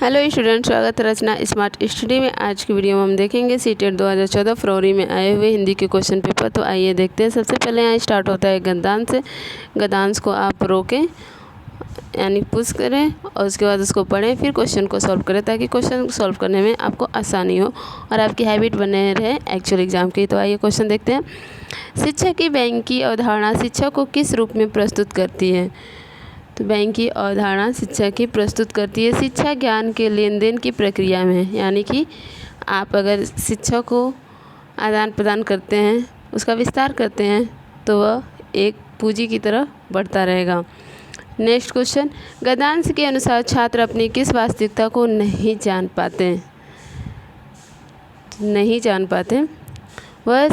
Hello student, स्वागत है रचना smart study में। आज की वीडियो में हम देखेंगे सीटेट 2014 फरवरी में आए हुए हिंदी के क्वेश्चन पेपर। तो आइए देखते हैं। सबसे पहले यहाँ स्टार्ट होता है गद्यांश से। गद्यांश को आप रोकें यानी पुश करें और उसके बाद उसको पढ़ें, फिर क्वेश्चन को सॉल्व करें ताकि क्वेश्चन को सॉल्व करने में आपको आसानी हो और आपकी हैबिट बने रहे एक्चुअल एग्जाम की। तो आइए क्वेश्चन देखते हैं। शिक्षा की बैंक की अवधारणा शिक्षा को किस रूप में प्रस्तुत करती है? तो बैंक की अवधारणा शिक्षा की प्रस्तुत करती है शिक्षा ज्ञान के लेन देन की प्रक्रिया में, यानी कि आप अगर शिक्षा को आदान प्रदान करते हैं, उसका विस्तार करते हैं, तो वह एक पूंजी की तरह बढ़ता रहेगा। नेक्स्ट क्वेश्चन, गद्यांश के अनुसार छात्र अपनी किस वास्तविकता को नहीं जान पाते? वह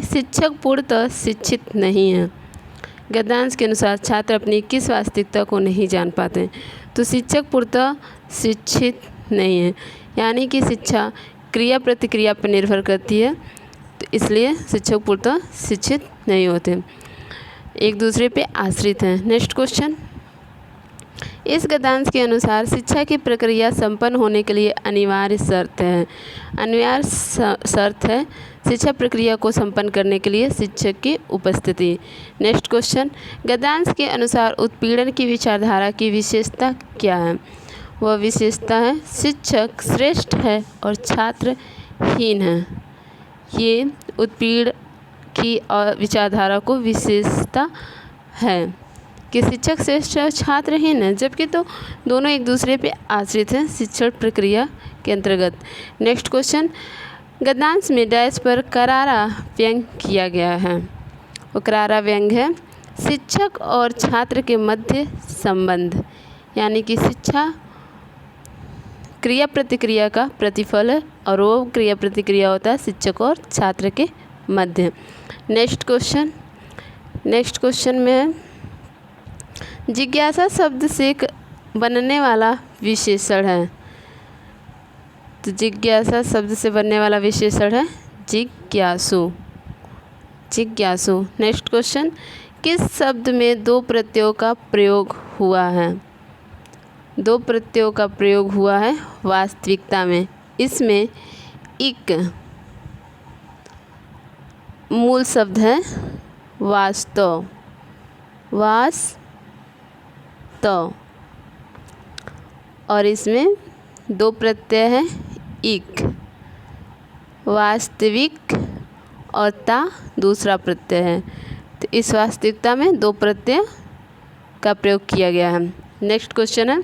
शिक्षक पूर्णतः शिक्षित नहीं है। गद्यांश के अनुसार छात्र अपनी किस वास्तविकता को नहीं जान पाते? तो शिक्षक पूर्णतः शिक्षित नहीं है, यानी कि शिक्षा क्रिया प्रतिक्रिया पर निर्भर करती है, तो इसलिए शिक्षक पूर्णतः शिक्षित नहीं होते, एक दूसरे पे आश्रित हैं। नेक्स्ट क्वेश्चन, इस गद्यांश के अनुसार शिक्षा की प्रक्रिया संपन्न होने के लिए अनिवार्य शर्त है शिक्षा प्रक्रिया को संपन्न करने के लिए शिक्षक की उपस्थिति। नेक्स्ट क्वेश्चन, गद्यांश के अनुसार उत्पीड़न की विचारधारा की विशेषता क्या है? वह विशेषता है शिक्षक श्रेष्ठ है और छात्र हीन है। ये उत्पीड़न की विचारधारा को विशेषता है कि शिक्षक श्रेष्ठ है और छात्र हीन है, जबकि तो दोनों एक दूसरे पे आश्रित हैं शिक्षण प्रक्रिया के अंतर्गत। नेक्स्ट क्वेश्चन, गद्यांश में डैश पर करारा व्यंग किया गया है। वो करारा व्यंग है शिक्षक और छात्र के मध्य संबंध, यानी कि शिक्षा क्रिया प्रतिक्रिया का प्रतिफल है और वो क्रिया प्रतिक्रिया होता है शिक्षक और छात्र के मध्य। नेक्स्ट क्वेश्चन में है जिज्ञासा शब्द से बनने वाला विशेषण है। तो जिज्ञासा शब्द से बनने वाला विशेषण है जिज्ञासु। नेक्स्ट क्वेश्चन, किस शब्द में दो प्रत्ययों का प्रयोग हुआ है? दो प्रत्ययों का प्रयोग हुआ है वास्तविकता में। इसमें इक मूल शब्द है वास्तव और इसमें दो प्रत्यय है इक, वास्तविक और ता दूसरा प्रत्यय है। तो इस वास्तविकता में दो प्रत्यय का प्रयोग किया गया है। नेक्स्ट क्वेश्चन है,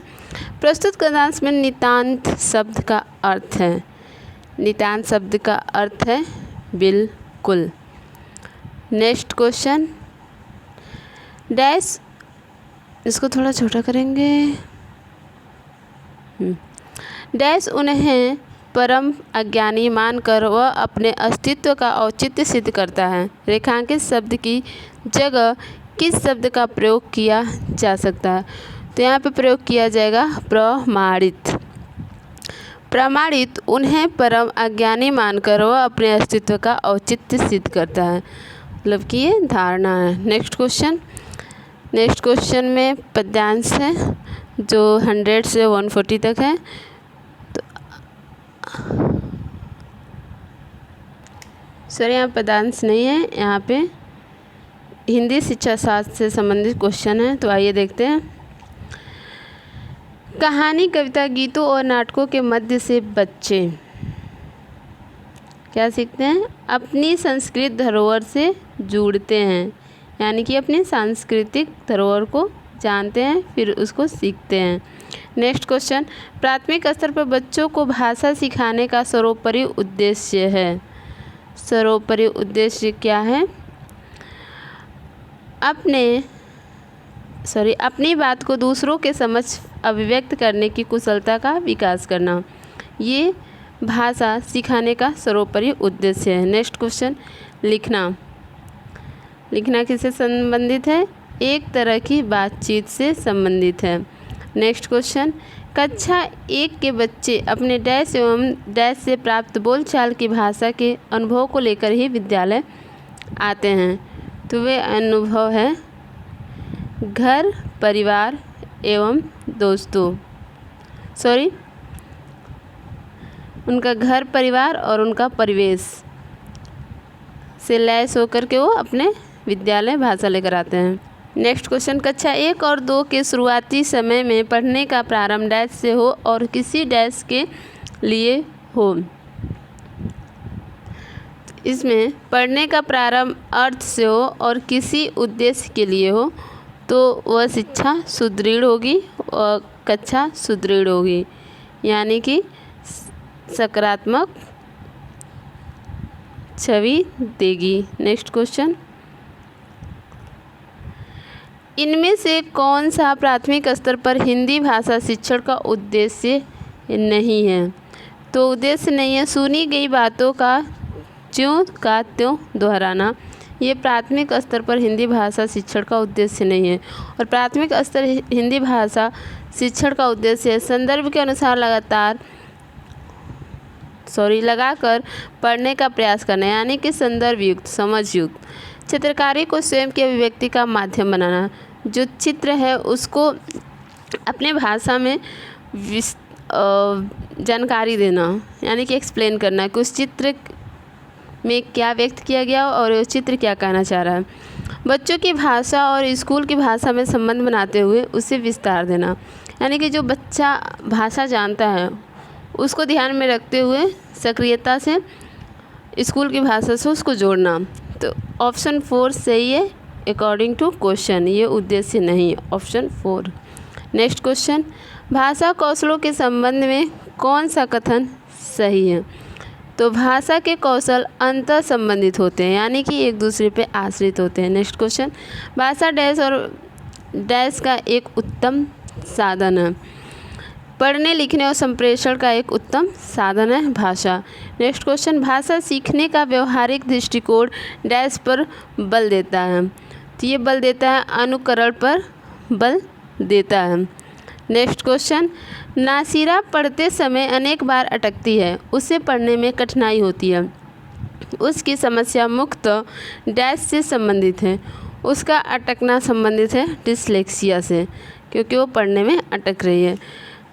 प्रस्तुत गद्यांश में नितांत शब्द का अर्थ है। नितांत शब्द का अर्थ है बिल्कुल। नेक्स्ट क्वेश्चन, डैश, इसको थोड़ा छोटा करेंगे। डैश उन्हें परम अज्ञानी मानकर वह अपने अस्तित्व का औचित्य सिद्ध करता है। रेखांकित शब्द की जगह किस शब्द का प्रयोग किया जा सकता है? तो यहाँ पे प्रयोग किया जाएगा प्रमाणित उन्हें परम अज्ञानी मानकर वह अपने अस्तित्व का औचित्य सिद्ध करता है, मतलब कि ये धारणा है। नेक्स्ट क्वेश्चन में पद्यांश है जो 100 से 140 तक है। तो सर यहाँ पद्यांश नहीं है, यहाँ पे हिंदी शिक्षा शास्त्र से संबंधित क्वेश्चन है। तो आइए देखते हैं। कहानी, कविता, गीतों और नाटकों के मध्य से बच्चे क्या सीखते हैं? अपनी सांस्कृतिक धरोहर से जुड़ते हैं, यानी कि अपनी सांस्कृतिक धरोहर को जानते हैं फिर उसको सीखते हैं। नेक्स्ट क्वेश्चन, प्राथमिक स्तर पर बच्चों को भाषा सिखाने का सर्वोपरि उद्देश्य है। सर्वोपरि उद्देश्य क्या है? अपनी बात को दूसरों के समक्ष अभिव्यक्त करने की कुशलता का विकास करना, ये भाषा सिखाने का सर्वोपरि उद्देश्य है। नेक्स्ट क्वेश्चन, लिखना किससे संबंधित है? एक तरह की बातचीत से संबंधित है। नेक्स्ट क्वेश्चन, कक्षा 1 के बच्चे अपने डैश एवं डैश से प्राप्त बोलचाल की भाषा के अनुभव को लेकर ही विद्यालय आते हैं। तो वे अनुभव है घर, परिवार एवं दोस्तों। उनका घर परिवार और उनका परिवेश से लैस होकर के वो अपने विद्यालय भाषा लेकर आते हैं। नेक्स्ट क्वेश्चन, कक्षा 1 और 2 के शुरुआती समय में पढ़ने का प्रारंभ डैश से हो और किसी डैश के लिए हो। इसमें पढ़ने का प्रारंभ अर्थ से हो और किसी उद्देश्य के लिए हो तो वह शिक्षा सुदृढ़ होगी और कक्षा सुदृढ़ होगी, यानी कि सकारात्मक छवि देगी। नेक्स्ट क्वेश्चन, इनमें से कौन सा प्राथमिक स्तर पर हिंदी भाषा शिक्षण का उद्देश्य नहीं है? तो उद्देश्य नहीं है सुनी गई बातों का ज्यों का त्यों दोहराना, ये प्राथमिक स्तर पर हिंदी भाषा शिक्षण का उद्देश्य नहीं है। और प्राथमिक स्तर हिंदी भाषा शिक्षण का उद्देश्य है संदर्भ के अनुसार लगाकर पढ़ने का प्रयास करना, यानी कि संदर्भ युक्त, समझ युक्त। चित्रकारी को स्वयं की अभिव्यक्ति का माध्यम बनाना, जो चित्र है उसको अपने भाषा में जानकारी देना, यानी कि एक्सप्लेन करना कि उस चित्र में क्या व्यक्त किया गया और वो चित्र क्या कहना चाह रहा है। बच्चों की भाषा और स्कूल की भाषा में संबंध बनाते हुए उसे विस्तार देना, यानी कि जो बच्चा भाषा जानता है उसको ध्यान में रखते हुए सक्रियता से स्कूल की भाषा से उसको जोड़ना। तो ऑप्शन 4 सही है अकॉर्डिंग टू क्वेश्चन, ये उद्देश्य नहीं है, ऑप्शन 4। नेक्स्ट क्वेश्चन, भाषा कौशलों के संबंध में कौन सा कथन सही है? तो भाषा के कौशल अंतर संबंधित होते हैं, यानी कि एक दूसरे पे आश्रित होते हैं। नेक्स्ट क्वेश्चन, भाषा डैश और डैश का एक उत्तम साधन है। पढ़ने लिखने और संप्रेषण का एक उत्तम साधन है भाषा। नेक्स्ट क्वेश्चन, भाषा सीखने का व्यवहारिक दृष्टिकोण डैश पर बल देता है? तो ये बल देता है अनुकरण पर बल देता है। नेक्स्ट क्वेश्चन, नासिरा पढ़ते समय अनेक बार अटकती है, उसे पढ़ने में कठिनाई होती है, उसकी समस्या मुक्त डैश से संबंधित है। उसका अटकना संबंधित है डिसलेक्सिया से, क्योंकि वो पढ़ने में अटक रही है।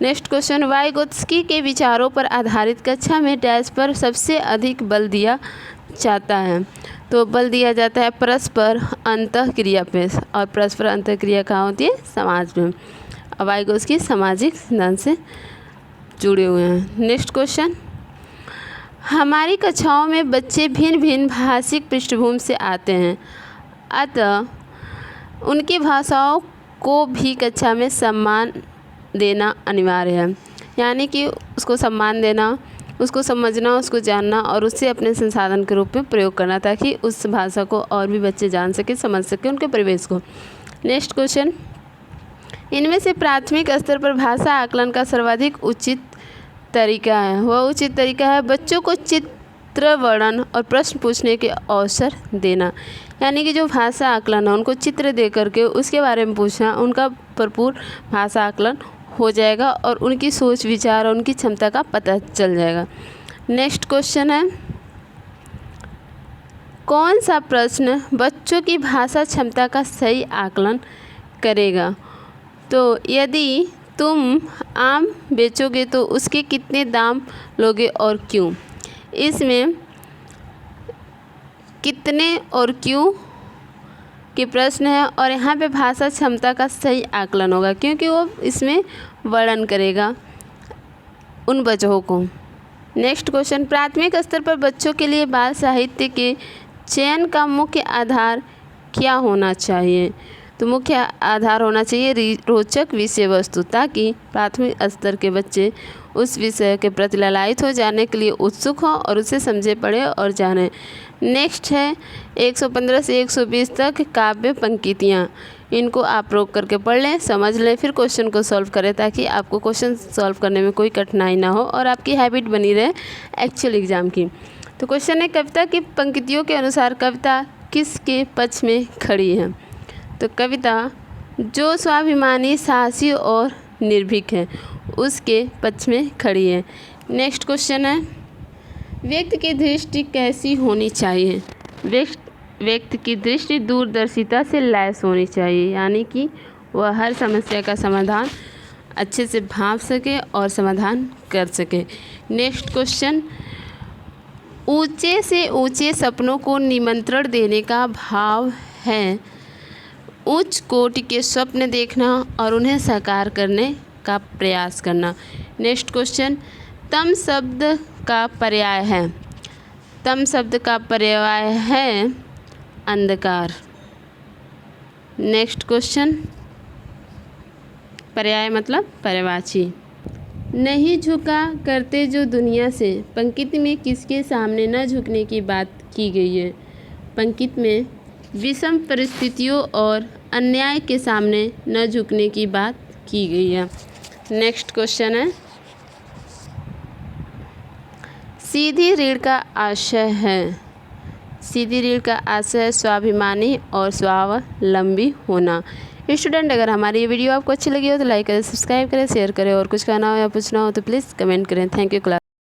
नेक्स्ट क्वेश्चन, वाइगोत्स्की के विचारों पर आधारित कक्षा में डैश पर सबसे अधिक बल दिया जाता है? तो बल दिया जाता है परस्पर अंतःक्रिया पे, और परस्पर अंतःक्रिया कहाँ होती है? समाज में। वाइगोत्स्की सामाजिक सिद्धांत से जुड़े हुए हैं। नेक्स्ट क्वेश्चन, हमारी कक्षाओं में बच्चे भिन्न भिन्न भाषिक पृष्ठभूमि से आते हैं, अतः उनकी भाषाओं को भी कक्षा में सम्मान देना अनिवार्य है, यानी कि उसको सम्मान देना, उसको समझना, उसको जानना और उससे अपने संसाधन के रूप में प्रयोग करना, ताकि उस भाषा को और भी बच्चे जान सके, समझ सके, उनके परिवेश को। नेक्स्ट क्वेश्चन, इनमें से प्राथमिक स्तर पर भाषा आकलन का सर्वाधिक उचित तरीका है? वह उचित तरीका है बच्चों को चित्र वर्णन और प्रश्न पूछने के अवसर देना, यानी कि जो भाषा आकलन है उनको चित्र दे करके उसके बारे में पूछना, उनका भरपूर भाषा आकलन हो जाएगा और उनकी सोच विचार और उनकी क्षमता का पता चल जाएगा। नेक्स्ट क्वेश्चन है, कौन सा प्रश्न बच्चों की भाषा क्षमता का सही आकलन करेगा? तो यदि तुम आम बेचोगे तो उसके कितने दाम लोगे और क्यों? इसमें कितने और क्यों के प्रश्न है और यहाँ पे भाषा क्षमता का सही आकलन होगा, क्योंकि वो इसमें वर्णन करेगा उन बच्चों को। नेक्स्ट क्वेश्चन, प्राथमिक स्तर पर बच्चों के लिए बाल साहित्य के चयन का मुख्य आधार क्या होना चाहिए? तो मुख्य आधार होना चाहिए रोचक विषय वस्तु, ताकि प्राथमिक स्तर के बच्चे उस विषय के प्रति ललायित हो जाने के लिए उत्सुक हों और उसे समझे, पढ़े और जाने। नेक्स्ट है 115 से 120 तक काव्य पंक्तियाँ, इनको आप रोक करके पढ़ लें, समझ लें, फिर क्वेश्चन को सॉल्व करें, ताकि आपको क्वेश्चन सॉल्व करने में कोई कठिनाई ना हो और आपकी हैबिट बनी रहे एक्चुअल एग्ज़ाम की। तो क्वेश्चन है, कविता की पंक्तियों के अनुसार कविता किसके पक्ष में खड़ी है? तो कविता जो स्वाभिमानी, साहसी और निर्भीक है उसके पक्ष में खड़ी है। नेक्स्ट क्वेश्चन है, व्यक्ति की दृष्टि कैसी होनी चाहिए? व्यक्ति की दृष्टि दूरदर्शिता से लैस होनी चाहिए, यानी कि वह हर समस्या का समाधान अच्छे से भांप सके और समाधान कर सके। नेक्स्ट क्वेश्चन, ऊंचे से ऊंचे सपनों को निमंत्रण देने का भाव है उच्च कोटि के स्वप्न देखना और उन्हें साकार करने का प्रयास करना। नेक्स्ट क्वेश्चन, तम शब्द का पर्याय है, तम शब्द का पर्याय है अंधकार। नेक्स्ट क्वेश्चन, पर्याय मतलब पर्यायवाची। नहीं झुका करते जो दुनिया से, पंक्ति में किसके सामने न झुकने की बात की गई है? पंक्ति में विषम परिस्थितियों और अन्याय के सामने न झुकने की बात की गई है। नेक्स्ट क्वेश्चन है, सीधी रीढ़ का आशय है, सीधी रीढ़ का आशय स्वाभिमानी और स्वावलंबी होना। स्टूडेंट, अगर हमारी ये वीडियो आपको अच्छी लगी हो तो लाइक करें, सब्सक्राइब करें, शेयर करें और कुछ कहना हो या पूछना हो तो प्लीज़ कमेंट करें। Thank you class.